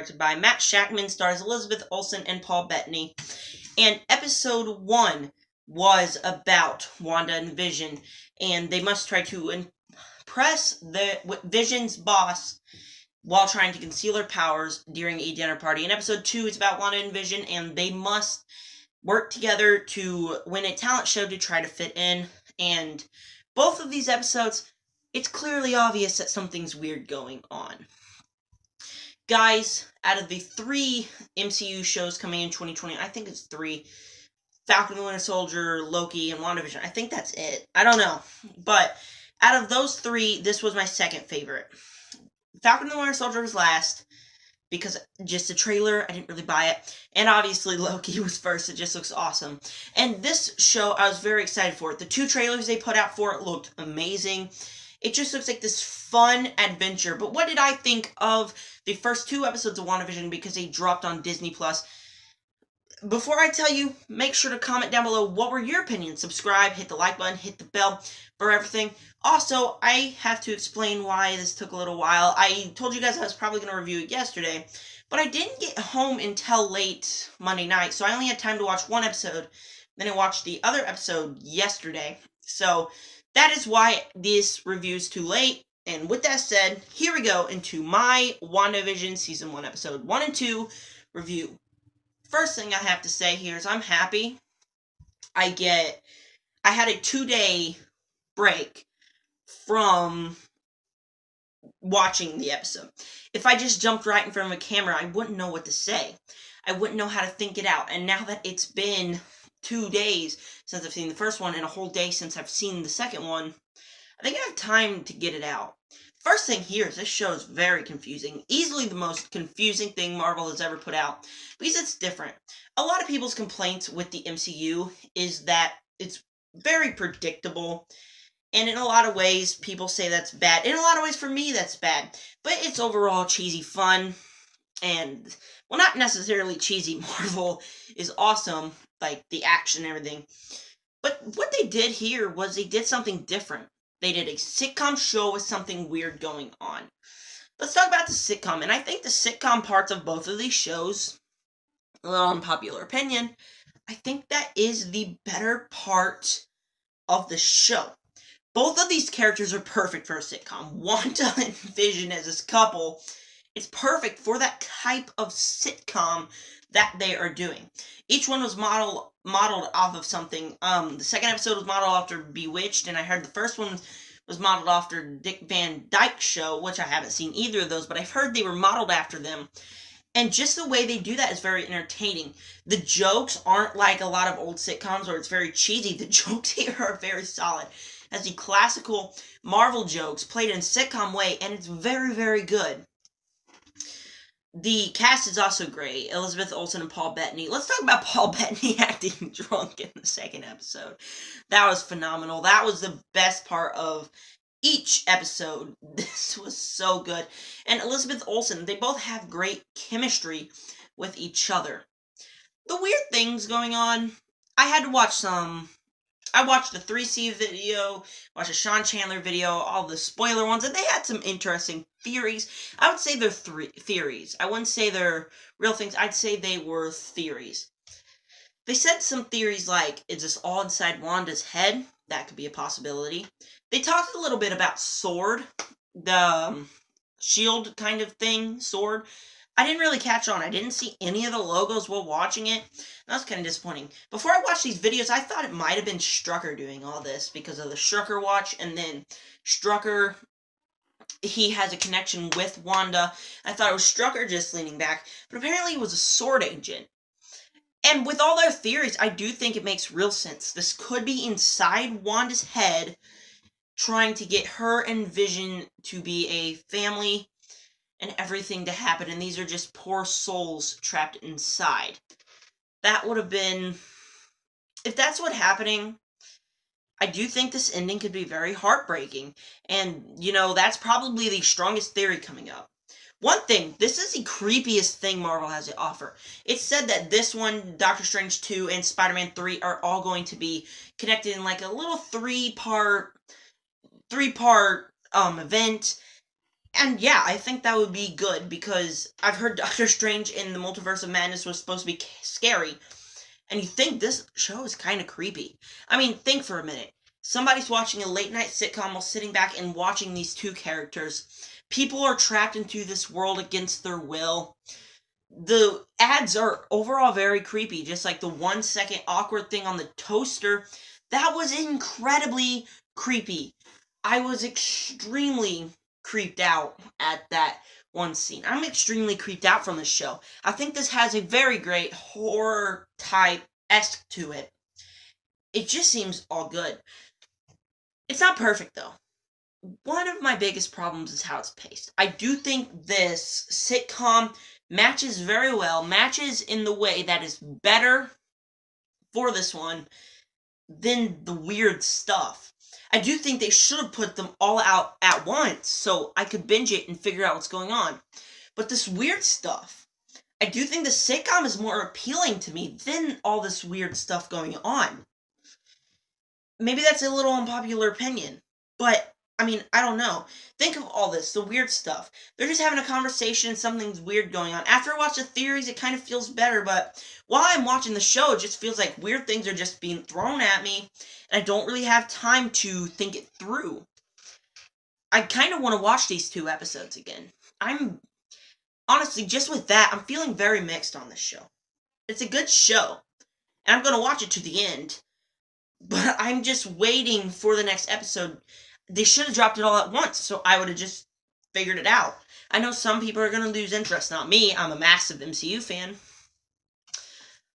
directed by Matt Shakman, stars Elizabeth Olsen and Paul Bettany. And episode 1 was about Wanda and Vision, and they must try to impress Vision's boss while trying to conceal their powers during a dinner party. And episode 2 is about Wanda and Vision, and they must work together to win a talent show to try to fit in. And both of these episodes, it's clearly obvious that something's weird going on. Guys, out of the 3 MCU shows coming in 2020, I think it's 3, Falcon and the Winter Soldier, Loki, and WandaVision. I think that's it. I don't know. But out of those 3, this was my second favorite. Falcon and the Winter Soldier was last, because just the trailer, I didn't really buy it. And obviously Loki was first, it just looks awesome. And this show, I was very excited for it. The 2 trailers they put out for it looked amazing. It just looks like this fun adventure. But what did I think of the first 2 episodes of WandaVision because they dropped on Disney+. Before I tell you, make sure to comment down below what were your opinions. Subscribe, hit the like button, hit the bell for everything. Also, I have to explain why this took a little while. I told you guys I was probably going to review it yesterday, but I didn't get home until late Monday night, so I only had time to watch 1 episode. Then I watched the other episode yesterday. So that is why this review's too late. And with that said, here we go into my WandaVision Season 1 Episode 1 and 2 review. First thing I have to say here is I'm happy. I had a 2-day break from watching the episode. If I just jumped right in front of a camera, I wouldn't know what to say. I wouldn't know how to think it out. And now that it's been 2 days since I've seen the first one and a whole day since I've seen the second one, I think I have time to get it out. First thing here is this show is very confusing. Easily the most confusing thing Marvel has ever put out. Because it's different. A lot of people's complaints with the MCU is that it's very predictable. And in a lot of ways, people say that's bad. In a lot of ways, for me, that's bad. But it's overall cheesy fun. And, well, not necessarily cheesy. Marvel is awesome. Like, the action and everything. But what they did here was they did something different. They did a sitcom show with something weird going on. Let's talk about the sitcom. And I think the sitcom parts of both of these shows, a little unpopular opinion, I think that is the better part of the show. Both of these characters are perfect for a sitcom. Wanda and Vision as this couple, it's perfect for that type of sitcom that they are doing. Each one was modeled off of something. The second episode was modeled after Bewitched, and I heard the first one was modeled after Dick Van Dyke's show, which I haven't seen either of those, but I've heard they were modeled after them. And just the way they do that is very entertaining. The jokes aren't like a lot of old sitcoms where it's very cheesy. The jokes here are very solid. As the classical Marvel jokes played in a sitcom way, and it's very, very good. The cast is also great. Elizabeth Olsen and Paul Bettany. Let's talk about Paul Bettany acting drunk in the second episode. That was phenomenal. That was the best part of each episode. This was so good. And Elizabeth Olsen, they both have great chemistry with each other. The weird things going on, I had to watch some. I watched the 3C video, watched a Sean Chandler video, all the spoiler ones, and they had some interesting theories. I would say they're theories. I wouldn't say they're real things. I'd say they were theories. They said some theories like, is this all inside Wanda's head? That could be a possibility. They talked a little bit about Sword, the shield kind of thing, Sword. I didn't really catch on. I didn't see any of the logos while watching it. That was kind of disappointing. Before I watched these videos, I thought it might have been Strucker doing all this because of the Strucker watch. And then Strucker, he has a connection with Wanda. I thought it was Strucker just leaning back. But apparently it was a Sword agent. And with all their theories, I do think it makes real sense. This could be inside Wanda's head, trying to get her and Vision to be a family and everything to happen, and these are just poor souls trapped inside. That would have been... If that's what's happening, I do think this ending could be very heartbreaking. And, you know, that's probably the strongest theory coming up. One thing, this is the creepiest thing Marvel has to offer. It's said that this one, Doctor Strange 2, and Spider-Man 3 are all going to be connected in like a little three-part event. And yeah, I think that would be good, because I've heard Doctor Strange in the Multiverse of Madness was supposed to be scary. And you think this show is kind of creepy. I mean, think for a minute. Somebody's watching a late night sitcom while sitting back and watching these two characters. People are trapped into this world against their will. The ads are overall very creepy, just like the 1 second awkward thing on the toaster. That was incredibly creepy. I was extremely creeped out at that one scene. I'm extremely creeped out from this show. I think this has a very great horror type-esque to it. It just seems all good. It's not perfect, though. One of my biggest problems is how it's paced. I do think this sitcom matches very well, matches in the way that is better for this one than the weird stuff. I do think they should have put them all out at once so I could binge it and figure out what's going on. But this weird stuff, I do think the sitcom is more appealing to me than all this weird stuff going on. Maybe that's a little unpopular opinion, but I mean, I don't know. Think of all this, the weird stuff. They're just having a conversation, something's weird going on. After I watch the theories, it kind of feels better, but while I'm watching the show, it just feels like weird things are just being thrown at me, and I don't really have time to think it through. I kind of want to watch these 2 episodes again. Honestly, just with that, I'm feeling very mixed on this show. It's a good show, and I'm going to watch it to the end, but I'm just waiting for the next episode. They should have dropped it all at once, so I would have just figured it out. I know some people are going to lose interest. Not me. I'm a massive MCU fan.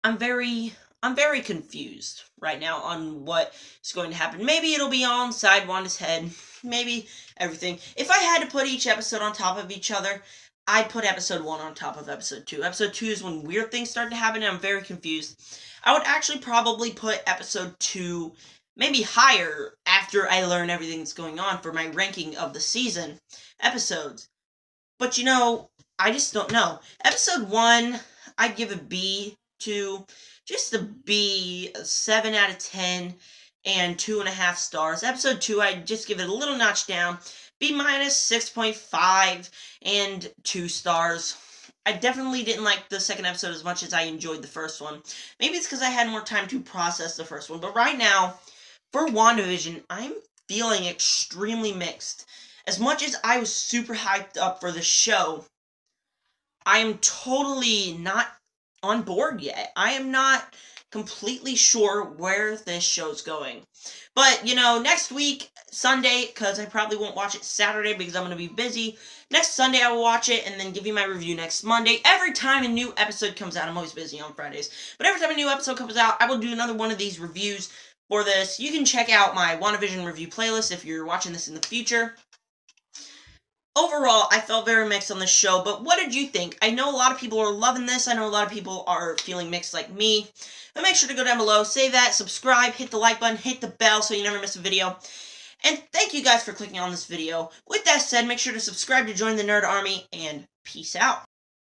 I'm very confused right now on what is going to happen. Maybe it'll be all inside Wanda's head. Maybe everything. If I had to put each episode on top of each other, I'd put episode 1 on top of episode 2. Episode 2 is when weird things start to happen, and I'm very confused. I would actually probably put episode 2 maybe higher after I learn everything that's going on for my ranking of the season episodes. But I just don't know. Episode 1, I'd give a B to, just a B, a 7 out of 10, and 2.5 stars. Episode 2, I'd just give it a little notch down, B minus 6.5, and 2 stars. I definitely didn't like the second episode as much as I enjoyed the first one. Maybe it's because I had more time to process the first one, but right now, for Wandavision, I'm feeling extremely mixed. As much as I was super hyped up for the show, I am totally not on board yet. I am not completely sure where this show's going. But, next week, Sunday, because I probably won't watch it Saturday because I'm going to be busy. Next Sunday, I will watch it and then give you my review next Monday. Every time a new episode comes out, I'm always busy on Fridays, but every time a new episode comes out, I will do another one of these reviews for this. You can check out my WandaVision review playlist if you're watching this in the future. Overall, I felt very mixed on this show, but what did you think? I know a lot of people are loving this. I know a lot of people are feeling mixed like me. But make sure to go down below, save that, subscribe, hit the like button, hit the bell so you never miss a video. And thank you guys for clicking on this video. With that said, make sure to subscribe to join the Nerd Army, and peace out.